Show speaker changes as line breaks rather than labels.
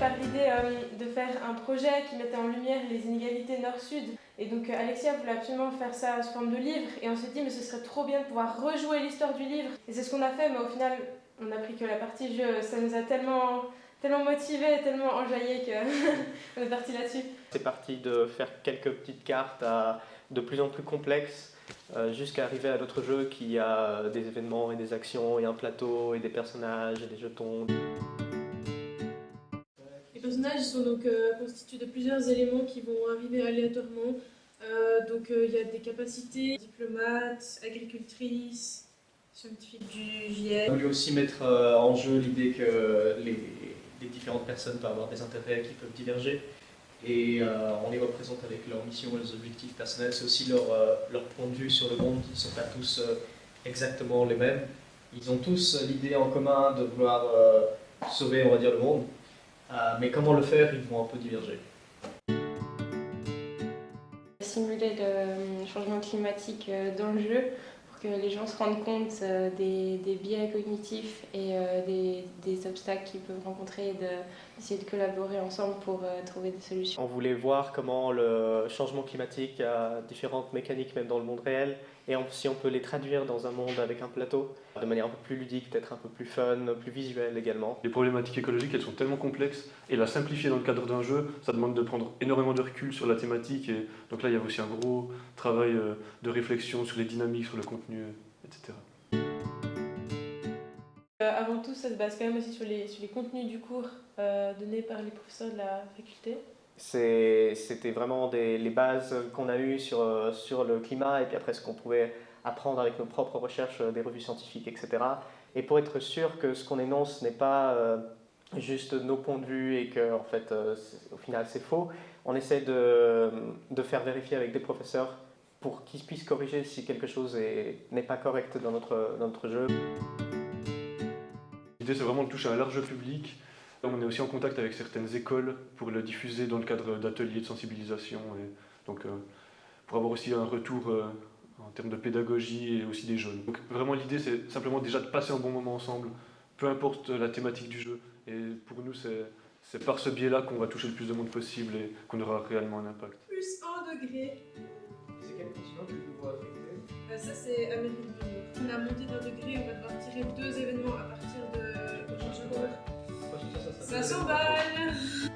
par l'idée de faire un projet qui mettait en lumière les inégalités nord-sud. Et donc Alexia voulait absolument faire ça sous forme de livre. Et on s'est dit, mais ce serait trop bien de pouvoir rejouer l'histoire du livre. Et c'est ce qu'on a fait, mais au final, on a pris que la partie jeu. Ça nous a tellement motivés, tellement enjaillés qu'on est parti là-dessus.
C'est parti de faire quelques petites cartes de plus en plus complexes jusqu'à arriver à notre jeu qui a des événements et des actions et un plateau et des personnages et des jetons.
Les personnages sont donc constitués de plusieurs éléments qui vont arriver aléatoirement. Il y a des capacités, diplomate, agricultrice, scientifique du GIEC.
On voulait aussi mettre en jeu l'idée que les différentes personnes peuvent avoir des intérêts qui peuvent diverger. Et on les représente avec leurs missions et leurs objectifs personnels. C'est aussi leur point de vue sur le monde. Ils ne sont pas tous exactement les mêmes. Ils ont tous l'idée en commun de vouloir sauver, on va dire, le monde. Mais comment le faire, ils vont un peu diverger.
Simuler le changement climatique dans le jeu pour que les gens se rendent compte des biais cognitifs et des obstacles qu'ils peuvent rencontrer et d'essayer de collaborer ensemble pour trouver des solutions.
On voulait voir comment le changement climatique a différentes mécaniques même dans le monde réel et si on peut les traduire dans un monde avec un plateau de manière un peu plus ludique, peut-être un peu plus fun, plus visuelle également.
Les problématiques écologiques, elles sont tellement complexes et la simplifier dans le cadre d'un jeu, ça demande de prendre énormément de recul sur la thématique et donc là il y a aussi un gros travail de réflexion sur les dynamiques, sur le contenu, etc.
Avant tout, ça se base quand même aussi sur les contenus du cours donnés par les professeurs de la faculté.
C'était vraiment les bases qu'on a eues sur le climat et puis après ce qu'on pouvait apprendre avec nos propres recherches, des revues scientifiques, etc. Et pour être sûr que ce qu'on énonce n'est pas juste nos points de vue et que en fait, au final c'est faux, on essaie de faire vérifier avec des professeurs pour qu'ils puissent corriger si quelque chose n'est pas correct dans notre jeu.
L'idée c'est vraiment de toucher un large public. On est aussi en contact avec certaines écoles pour le diffuser dans le cadre d'ateliers de sensibilisation et donc pour avoir aussi un retour en termes de pédagogie et aussi des jeunes. Donc vraiment l'idée c'est simplement déjà de passer un bon moment ensemble, peu importe la thématique du jeu. Et pour nous c'est par ce biais-là qu'on va toucher le plus de monde possible et qu'on aura réellement un impact.
Plus 1 degré.
C'est quel continent que vous voyez affecté ?
Ça c'est Amérique du Nord. On a monté d'un degré, on va devoir tirer 2 événements à partir de... Ça s'emballe.